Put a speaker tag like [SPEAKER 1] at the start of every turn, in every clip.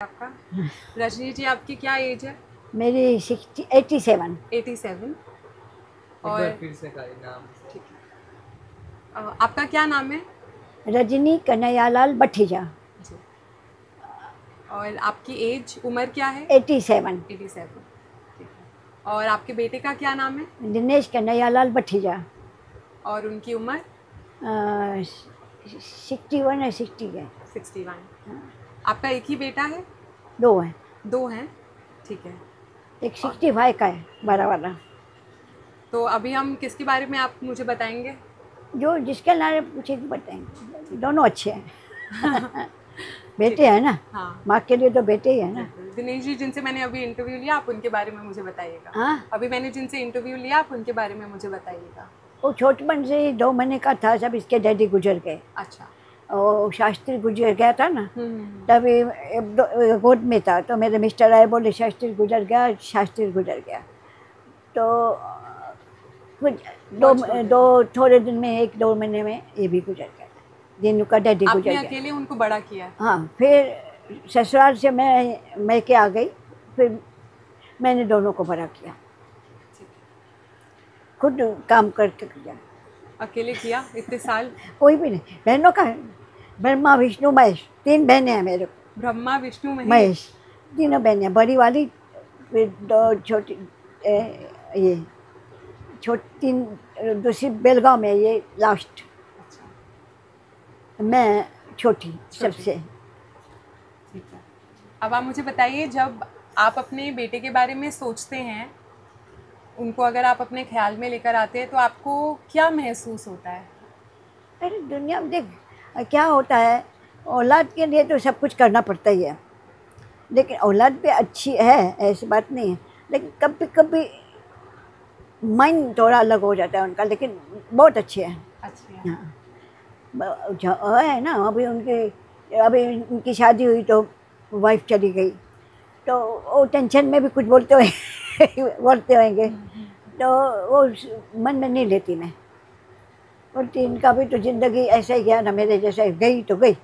[SPEAKER 1] आपका रजनी जी, आपकी क्या एज है?
[SPEAKER 2] मेरी 87।
[SPEAKER 1] 87। और
[SPEAKER 3] फिर से नाम।
[SPEAKER 1] ठीक है, आपका क्या नाम है?
[SPEAKER 2] रजनी कन्हैयालाल बठीजा।
[SPEAKER 1] जी। और आपकी एज, उम्र क्या है?
[SPEAKER 2] 87।
[SPEAKER 1] 87। ठीक है। और आपके बेटे का क्या नाम है?
[SPEAKER 2] दिनेश कन्हैयालाल बठीजा।
[SPEAKER 1] और उनकी उम्र?
[SPEAKER 2] 61 है, 60 है।
[SPEAKER 1] 61। आपका एक ही बेटा है?
[SPEAKER 2] दो है।
[SPEAKER 1] दो हैं। ठीक है।
[SPEAKER 2] एक 65 का है, बड़ा वाला।
[SPEAKER 1] तो अभी हम किसके बारे में आप मुझे बताएंगे?
[SPEAKER 2] जो जिसके नारे पूछेगी बताएंगे। दोनों अच्छे हैं। बेटे हैं ना।
[SPEAKER 1] हाँ।
[SPEAKER 2] माँ के लिए तो बेटे ही है ना।
[SPEAKER 1] दिनेश जी, जिनसे मैंने अभी इंटरव्यू लिया, आप उनके बारे में मुझे बताइएगा।
[SPEAKER 2] हाँ,
[SPEAKER 1] अभी मैंने जिनसे इंटरव्यू लिया, आप उनके बारे में मुझे बताइएगा।
[SPEAKER 2] वो छोटपन से ही 2 महीने का था जब इसके डैडी गुजर गए।
[SPEAKER 1] अच्छा।
[SPEAKER 2] और शास्त्री गुजर गया था ना,
[SPEAKER 1] हम्म।
[SPEAKER 2] तभी गोद में था तो मेरे मिस्टर आए, बोले शास्त्री गुजर गया, शास्त्री गुजर गया। तो कुछ दो थोड़े दिन में, 1-2 महीने में ये भी गुजर गया, जिन का डैडी गुजर
[SPEAKER 1] आपने
[SPEAKER 2] गया।
[SPEAKER 1] अकेले उनको बड़ा किया?
[SPEAKER 2] हाँ, फिर ससुराल से मैं के आ गई, फिर मैंने दोनों को बड़ा किया, खुद काम करके किया।
[SPEAKER 1] अकेले किया इतने साल?
[SPEAKER 2] कोई भी नहीं, बहनों का ब्रह्मा विष्णु महेश, 3 बहनें हैं मेरे को।
[SPEAKER 1] ब्रह्मा विष्णु
[SPEAKER 2] महेश, तीनों बहनें, बड़ी वाली, फिर 2 छोटी, ये छोटी, दूसरी बेलगांव में, ये लास्ट। मैं छोटी सबसे।
[SPEAKER 1] ठीक है। अब आप मुझे बताइए, जब आप अपने बेटे के बारे में सोचते हैं, उनको अगर आप अपने ख्याल में लेकर आते हैं, तो आपको क्या महसूस होता है?
[SPEAKER 2] अरे दुनिया में देख क्या होता है, औलाद के लिए तो सब कुछ करना पड़ता ही है, लेकिन औलाद भी अच्छी है, ऐसी बात नहीं है, लेकिन कभी कभी माइंड थोड़ा अलग हो जाता है उनका, लेकिन बहुत अच्छे हैं।
[SPEAKER 1] अच्छा।
[SPEAKER 2] हाँ, है ना। अभी उनकी शादी हुई तो वाइफ चली गई, तो वो टेंशन में भी कुछ बोलते होंगे, तो वो मन में नहीं लेती मैं। बोलती इनका भी तो ज़िंदगी ऐसा ही गया ना, मेरे जैसा गई तो गई,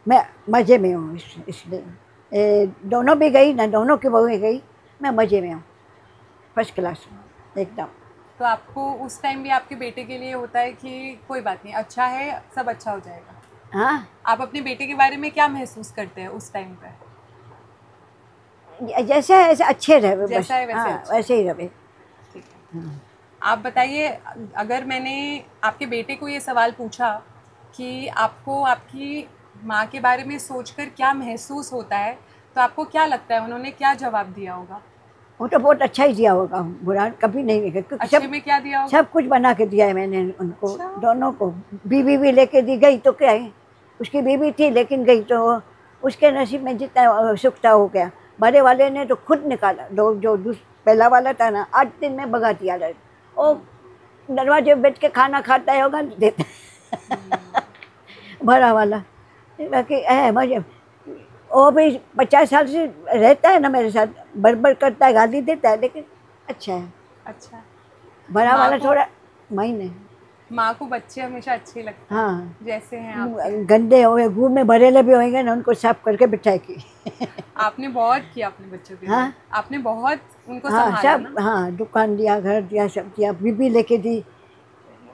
[SPEAKER 2] मैं मज़े में हूँ। इसलिए दोनों भी गई ना, दोनों की बहुएं गई, मैं मज़े में हूँ, फर्स्ट क्लास एकदम।
[SPEAKER 1] तो आपको उस टाइम भी आपके बेटे के लिए होता है कि कोई बात नहीं, अच्छा है, सब अच्छा हो जाएगा?
[SPEAKER 2] हाँ,
[SPEAKER 1] आप अपने बेटे के बारे में क्या महसूस करते हैं उस टाइम पर?
[SPEAKER 2] जैसे है ऐसे अच्छे रहे बस।
[SPEAKER 1] जैसा है वैसे
[SPEAKER 2] हाँ,
[SPEAKER 1] अच्छा।
[SPEAKER 2] वैसे ही रहे।
[SPEAKER 1] ठीक है। आप बताइए, अगर मैंने आपके बेटे को ये सवाल पूछा कि आपको आपकी माँ के बारे में सोचकर क्या महसूस होता है, तो आपको क्या लगता है उन्होंने क्या जवाब दिया होगा?
[SPEAKER 2] वो तो बहुत अच्छा ही दिया होगा, बुरा कभी नहीं लिखा, क्योंकि
[SPEAKER 1] अच्छे में क्या दिया होगा?
[SPEAKER 2] सब कुछ बना के दिया है मैंने उनको।
[SPEAKER 1] अच्छा।
[SPEAKER 2] दोनों को बीवी भी लेके दी, गई तो क्या है, उसकी बीवी थी लेकिन गई, तो उसके नसीब में जितना सुख था हो गया। बड़े वाले ने तो खुद निकाला, पहला वाला था ना, 8 दिन में भगा दिया। वो दरवाजे पे बैठ के खाना खाता है होगा, देता बड़ा वाला बाकी है मजे। वो भी 50 साल से रहता है ना मेरे साथ, बरबर करता है, गाली देता है, लेकिन अच्छा है।
[SPEAKER 1] अच्छा।
[SPEAKER 2] बड़ा वाला थोड़ा महीने।
[SPEAKER 1] माँ को बच्चे हमेशा अच्छे लगते हैं।
[SPEAKER 2] हाँ,
[SPEAKER 1] जैसे हैं आप।
[SPEAKER 2] गंदे हो गए, में भरेले भी होंगे ना, उनको साफ करके बिठाएगी।
[SPEAKER 1] आपने बहुत किया अपने बच्चों के लिए।
[SPEAKER 2] हाँ,
[SPEAKER 1] आपने बहुत उनको
[SPEAKER 2] हाँ
[SPEAKER 1] संभाला
[SPEAKER 2] सब,
[SPEAKER 1] ना?
[SPEAKER 2] हाँ, दुकान दिया, घर दिया, सब दिया। बीबी लेके दी,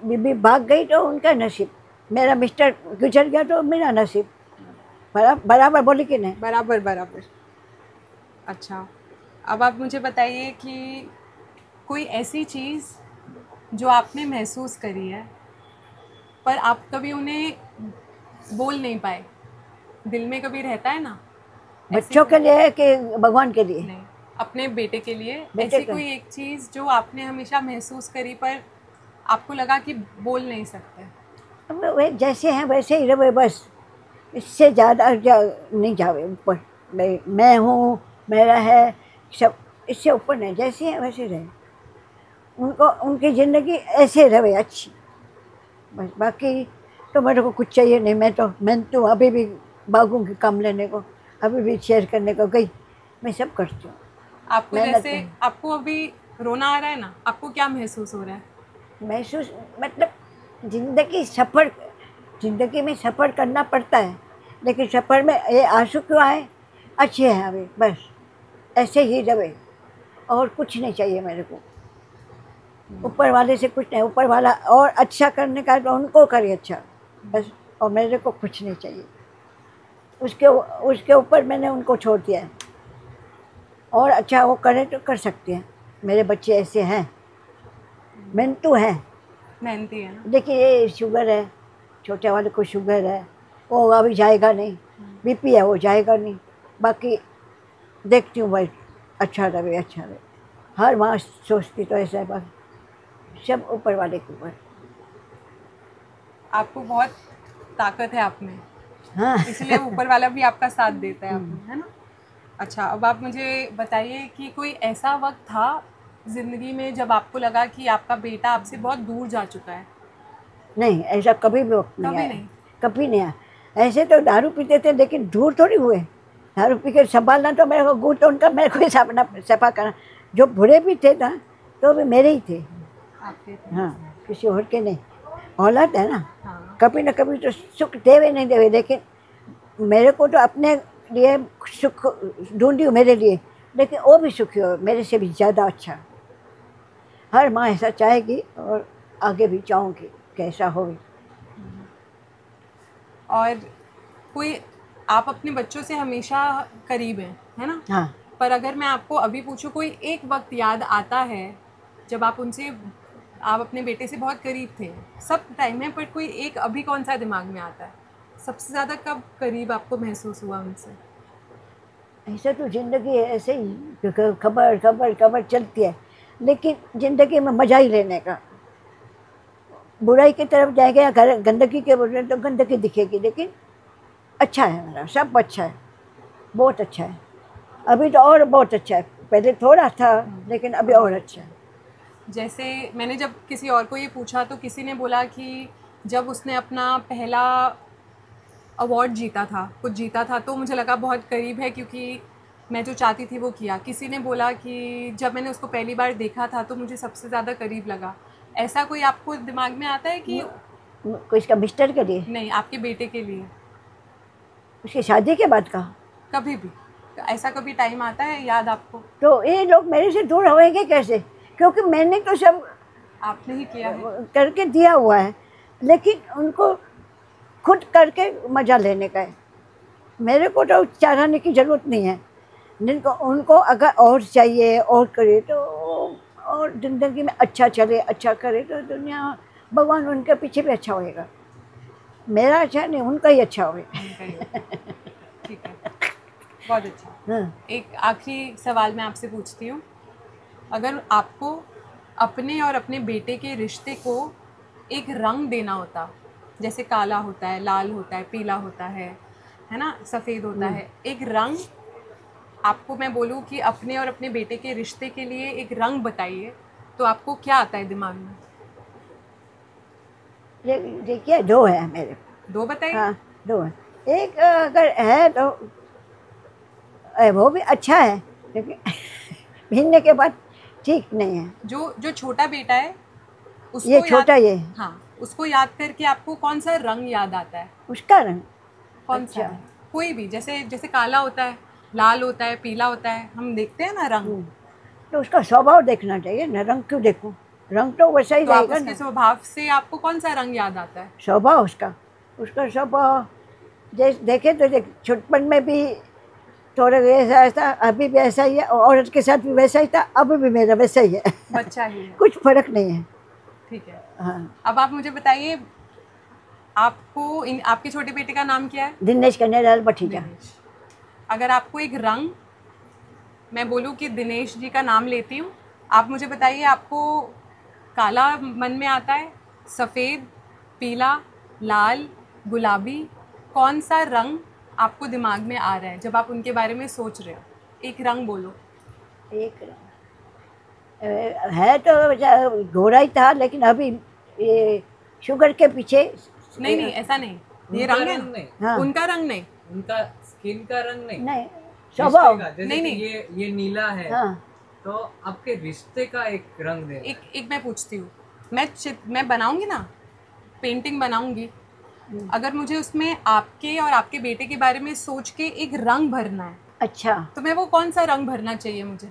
[SPEAKER 2] बीबी भाग गई तो उनका नसीब, मेरा मिस्टर गुजर गया तो मेरा नसीब। बराबर बोली कि नहीं?
[SPEAKER 1] बराबर बराबर। अच्छा, अब आप मुझे बताइए कि कोई ऐसी चीज़ जो आपने महसूस करी है पर आप कभी उन्हें बोल नहीं पाए, दिल में कभी रहता है ना?
[SPEAKER 2] बच्चों के लिए कि भगवान के लिए?
[SPEAKER 1] नहीं, अपने बेटे के लिए।
[SPEAKER 2] बेटे
[SPEAKER 1] ऐसी
[SPEAKER 2] का?
[SPEAKER 1] कोई एक चीज़ जो आपने हमेशा महसूस करी पर आपको लगा कि बोल नहीं सकते?
[SPEAKER 2] अब वे जैसे हैं वैसे ही रहे बस, इससे ज़्यादा नहीं जावे ऊपर। मैं हूँ, मेरा है, सब इससे ऊपर नहीं, जैसे हैं वैसे रहे, उनको उनकी ज़िंदगी ऐसे रहे अच्छी, बस। बाकी तो मेरे को कुछ चाहिए नहीं। मैं तो अभी भी भागूंगी काम लेने को, अभी भी शेयर करने को गई, मैं सब करती हूँ।
[SPEAKER 1] आपको जैसे आपको अभी रोना आ रहा है ना, आपको क्या महसूस हो रहा है?
[SPEAKER 2] महसूस मतलब ज़िंदगी में सफ़र करना पड़ता है, लेकिन सफ़र में ये आंसू क्यों आए, अच्छे हैं अभी, बस ऐसे ही रहे, और कुछ नहीं चाहिए मेरे को। ऊपर वाले से कुछ नहीं, ऊपर वाला और अच्छा करने का तो उनको करे अच्छा, बस, और मेरे को कुछ नहीं चाहिए। उसके उसके ऊपर मैंने उनको छोड़ दिया है, और अच्छा वो करे तो कर सकते हैं। मेरे बच्चे ऐसे हैं, मेहनतू हैं।
[SPEAKER 1] मेहनती है ना।
[SPEAKER 2] देखिए ये शुगर है, छोटे वाले को शुगर है, वो अभी जाएगा नहीं। बीपी है, वो जाएगा नहीं। बाकी देखती हूँ भाई, अच्छा रहे अच्छा रहे। हर माँ सोचती तो ऐसा है, बस सब ऊपर वाले के ऊपर।
[SPEAKER 1] आपको बहुत ताकत है आप में,
[SPEAKER 2] हाँ।
[SPEAKER 1] इसलिए ऊपर वाला भी आपका साथ देता है आप में, है ना। अच्छा, अब आप मुझे बताइए कि कोई ऐसा वक्त था ज़िंदगी में जब आपको लगा कि आपका बेटा आपसे बहुत दूर जा चुका है?
[SPEAKER 2] नहीं, ऐसा कभी भी वक्त नहीं
[SPEAKER 1] कभी
[SPEAKER 2] आया,
[SPEAKER 1] नहीं।
[SPEAKER 2] कभी नहीं आया। ऐसे तो दारू पीते थे, लेकिन दूर थोड़ी हुए। दारू पी के संभालना तो मेरे को, गुड़ तो उनका मेरे को ही सफा करना। जो बुरे भी थे ना, तो भी मेरे ही थे।
[SPEAKER 1] आपके थे।
[SPEAKER 2] हाँ, किसी और के नहीं। औलाद है ना,
[SPEAKER 1] हाँ।
[SPEAKER 2] कभी ना कभी तो सुख देवे नहीं देवे, लेकिन मेरे को तो अपने लिए सुख ढूंढी हूँ मेरे लिए, लेकिन वो भी सुखी हो, मेरे से भी ज़्यादा अच्छा। हर माँ ऐसा चाहेगी, और आगे भी चाहूँगी कि ऐसा हो।
[SPEAKER 1] और कोई, आप अपने बच्चों से हमेशा करीब हैं, है ना।
[SPEAKER 2] हाँ,
[SPEAKER 1] पर अगर मैं आपको अभी पूछूं, कोई एक वक्त याद आता है जब आप उनसे, आप अपने बेटे से बहुत करीब थे? सब टाइम है, पर कोई एक अभी कौन सा दिमाग में आता है? सबसे ज़्यादा कब करीब आपको महसूस हुआ उनसे?
[SPEAKER 2] ऐसा तो ज़िंदगी है, ऐसे ही खबर खबर खबर चलती है, लेकिन ज़िंदगी में मज़ा ही लेने का। बुराई की तरफ जाएंगे या गंदगी के बोल रहे तो गंदगी दिखेगी, लेकिन अच्छा है मेरा, सब अच्छा है, बहुत अच्छा है। अभी तो और बहुत अच्छा है, पहले थोड़ा था, लेकिन अभी और अच्छा है।
[SPEAKER 1] जैसे मैंने जब किसी और को ये पूछा तो किसी ने बोला कि जब उसने अपना पहला अवार्ड जीता था, कुछ जीता था, तो मुझे लगा बहुत करीब है, क्योंकि मैं जो चाहती थी वो किया। किसी ने बोला कि जब मैंने उसको पहली बार देखा था तो मुझे सबसे ज़्यादा करीब लगा। ऐसा कोई आपको दिमाग में आता है कि?
[SPEAKER 2] कोई इसका मिस्टर के लिए?
[SPEAKER 1] नहीं, आपके बेटे के लिए।
[SPEAKER 2] उसकी शादी के बाद का?
[SPEAKER 1] कभी भी ऐसा कभी टाइम आता है याद आपको?
[SPEAKER 2] तो ये लोग मेरे से दूर होंगे कैसे, क्योंकि मैंने तो सब
[SPEAKER 1] आपने ही किया है।
[SPEAKER 2] करके दिया हुआ है, लेकिन उनको खुद करके मज़ा लेने का है। मेरे को तो चाहने की ज़रूरत नहीं है। जिनको उनको अगर और चाहिए और करे तो और ज़िंदगी में अच्छा चले, अच्छा करे, तो दुनिया, भगवान उनके पीछे भी अच्छा होएगा। मेरा अच्छा नहीं, उनका ही अच्छा होएगा।
[SPEAKER 1] ठीक है, बहुत अच्छा।
[SPEAKER 2] हाँ।
[SPEAKER 1] एक आखिरी सवाल मैं आपसे पूछती हूँ, अगर आपको अपने और अपने बेटे के रिश्ते को एक रंग देना होता, जैसे काला होता है, लाल होता है, पीला होता है ना, सफ़ेद होता है, एक रंग आपको मैं बोलूँ कि अपने और अपने बेटे के रिश्ते के लिए एक रंग बताइए, तो आपको क्या आता है दिमाग में?
[SPEAKER 2] देखिए, दो है मेरे।
[SPEAKER 1] दो बताइए।
[SPEAKER 2] हाँ, दो है। एक अगर है तो वो भी अच्छा है, लेकिन पहनने के बाद ठीक नहीं है।
[SPEAKER 1] जो जो छोटा बेटा है उसको
[SPEAKER 2] ये छोटा, ये
[SPEAKER 1] हाँ, उसको याद करके आपको कौन सा रंग याद आता है?
[SPEAKER 2] उसका रंग
[SPEAKER 1] कौन सा
[SPEAKER 2] अच्छा।
[SPEAKER 1] रंग? कोई भी, जैसे जैसे काला होता है, लाल होता है, पीला होता है, हम देखते हैं ना रंग।
[SPEAKER 2] तो उसका स्वभाव देखना चाहिए ना, रंग क्यों देखूं? रंग तो वैसा ही
[SPEAKER 1] तो आप
[SPEAKER 2] रहेगा
[SPEAKER 1] उसके
[SPEAKER 2] ना।
[SPEAKER 1] स्वभाव से आपको कौन सा रंग याद आता है?
[SPEAKER 2] स्वभाव उसका, उसका स्वभाव जैसे देखे तो छुटपन में भी थोड़ा वैसा ऐसा, अभी भी ऐसा ही है, औरत के साथ भी वैसा ही था, अब भी मेरा वैसा ही है।
[SPEAKER 1] बच्चा ही है।
[SPEAKER 2] कुछ फर्क नहीं है।
[SPEAKER 1] ठीक है।
[SPEAKER 2] हाँ।
[SPEAKER 1] अब आप मुझे बताइए, आपको आपके छोटे बेटे का नाम क्या है?
[SPEAKER 2] दिनेश कन्यालाल भटीजा।
[SPEAKER 1] दिनेश। अगर आपको एक रंग, मैं बोलूँ कि दिनेश जी का नाम लेती हूँ, आप मुझे बताइए आपको काला मन में आता है, सफ़ेद, पीला, लाल, गुलाबी, कौन सा रंग आपको दिमाग में आ रहा है जब आप उनके बारे में सोच रहे हो? एक रंग बोलो।
[SPEAKER 2] एक है तो घोड़ा ही था, लेकिन अभी ये शुगर के पीछे।
[SPEAKER 1] नहीं नहीं, ऐसा नहीं, ये
[SPEAKER 3] उनका
[SPEAKER 1] रंग है।
[SPEAKER 3] रंग नहीं,
[SPEAKER 2] हाँ।
[SPEAKER 1] उनका रंग नहीं,
[SPEAKER 3] उनका स्किन का रंग नहीं,
[SPEAKER 2] नहीं,
[SPEAKER 3] रिश्ते
[SPEAKER 2] स्वभाव।
[SPEAKER 3] का। जैसे
[SPEAKER 1] नहीं,
[SPEAKER 3] कि
[SPEAKER 1] नहीं।
[SPEAKER 3] ये नीला है,
[SPEAKER 2] हाँ।
[SPEAKER 3] तो आपके रिश्ते का एक रंग दे।
[SPEAKER 1] एक मैं पूछती हूँ, मैं बनाऊंगी ना, पेंटिंग बनाऊंगी, अगर मुझे उसमें आपके और आपके बेटे के बारे में सोच के एक रंग भरना है,
[SPEAKER 2] अच्छा,
[SPEAKER 1] तो मैं वो कौन सा रंग भरना चाहिए मुझे?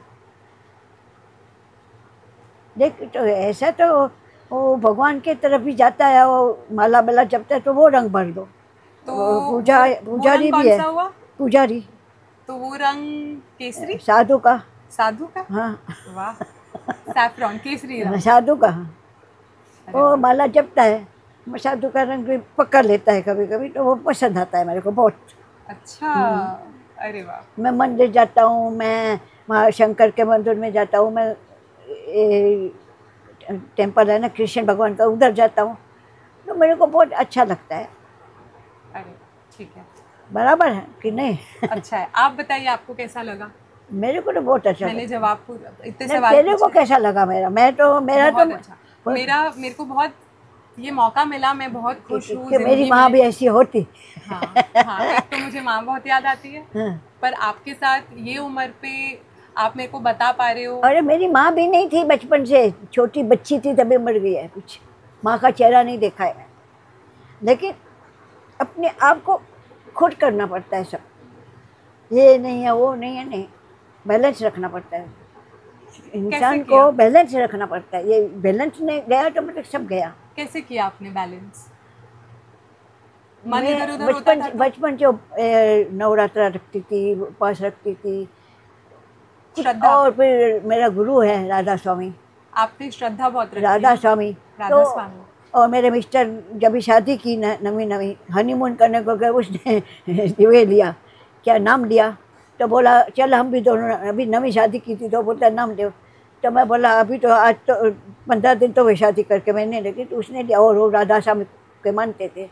[SPEAKER 2] देख तो ऐसा तो वो भगवान के तरफ भी जाता है, वो माला वाला जपता है तो वो रंग भर दो।
[SPEAKER 1] तो
[SPEAKER 2] पूजा
[SPEAKER 1] वो
[SPEAKER 2] पुजारी
[SPEAKER 1] रंग
[SPEAKER 2] भी
[SPEAKER 1] कौन
[SPEAKER 2] है,
[SPEAKER 1] सा हुआ?
[SPEAKER 2] पुजारी
[SPEAKER 1] तो वो रंग केसरी,
[SPEAKER 2] साधु का।
[SPEAKER 1] साधु का।
[SPEAKER 2] हाँ,
[SPEAKER 1] वाह, सैफरॉन केसरी रंग।
[SPEAKER 2] साधु का।
[SPEAKER 1] अरे
[SPEAKER 2] वो
[SPEAKER 1] वाह।
[SPEAKER 2] माला जपता है, वो साधु का रंग भी पकड़ लेता है कभी कभी, तो वो पसंद आता है मेरे को बहुत।
[SPEAKER 1] अच्छा, अरे वाह।
[SPEAKER 2] मैं मंदिर जाता हूँ, मैं वहाँ शंकर के मंदिर में जाता हूँ, मैं टेम्पल है ना कृष्ण भगवान का, उधर जाता हूँ, तो मेरे को बहुत अच्छा लगता है।
[SPEAKER 1] अरे ठीक है,
[SPEAKER 2] बराबर है कि नहीं?
[SPEAKER 1] अच्छा है। आप बताइए आपको कैसा लगा?
[SPEAKER 2] मेरे को तो बहुत अच्छा
[SPEAKER 1] मैंने
[SPEAKER 2] लगा।
[SPEAKER 1] जवाब पूरा इतने
[SPEAKER 2] नहीं,
[SPEAKER 1] सवाल
[SPEAKER 2] तेरे को
[SPEAKER 1] पूछे।
[SPEAKER 2] कैसा लगा मेरा? मेरा
[SPEAKER 1] बहुत
[SPEAKER 2] तो
[SPEAKER 1] अच्छा। मेरे को बहुत ये मौका मिला, मैं बहुत खुश हूँ
[SPEAKER 2] कि मेरी
[SPEAKER 1] जिंदगी
[SPEAKER 2] माँ
[SPEAKER 1] में।
[SPEAKER 2] भी ऐसी होती।
[SPEAKER 1] हाँ हाँ, एक तो मुझे माँ बहुत याद आती है,
[SPEAKER 2] हाँ।
[SPEAKER 1] पर आपके साथ ये उम्र पे आप मेरे को बता पा रहे हो।
[SPEAKER 2] अरे मेरी माँ भी नहीं थी बचपन से, छोटी बच्ची थी तभी मर गई है, कुछ माँ का चेहरा नहीं देखा है। लेकिन अपने आप को खुद करना पड़ता है सब, ये नहीं है वो नहीं है, नहीं, बैलेंस रखना पड़ता है। इंसान
[SPEAKER 1] किया?
[SPEAKER 2] को बैलेंस रखना पड़ता है, ये बैलेंस नहीं गया तो मतलब सब गया।
[SPEAKER 1] कैसे किया आपने बैलेंस? मन
[SPEAKER 2] मैं
[SPEAKER 1] इधर उधर होता था तो?
[SPEAKER 2] बचपन जो नवरात्रा रखती थी, उपवास रखती थी,
[SPEAKER 1] श्रद्धा।
[SPEAKER 2] और फिर मेरा गुरु है राधा स्वामी,
[SPEAKER 1] आपने श्रद्धा बहुत रखी है
[SPEAKER 2] राधा
[SPEAKER 1] ना?
[SPEAKER 2] स्वामी।
[SPEAKER 1] राधा
[SPEAKER 2] तो
[SPEAKER 1] स्वामी।
[SPEAKER 2] और मेरे मिस्टर जब भी शादी की नवी नवी हनीमून करने को गए, उसने ये लिया, क्या नाम लिया, तो बोला चल हम भी दोनों, अभी नवी शादी की थी तो बोलता नाम दो, तो मैं बोला अभी तो आज तो 15 दिन तो वे शादी करके मैंने, लेकिन तो उसने लिया, और वो राधा स्वामी के मानते थे।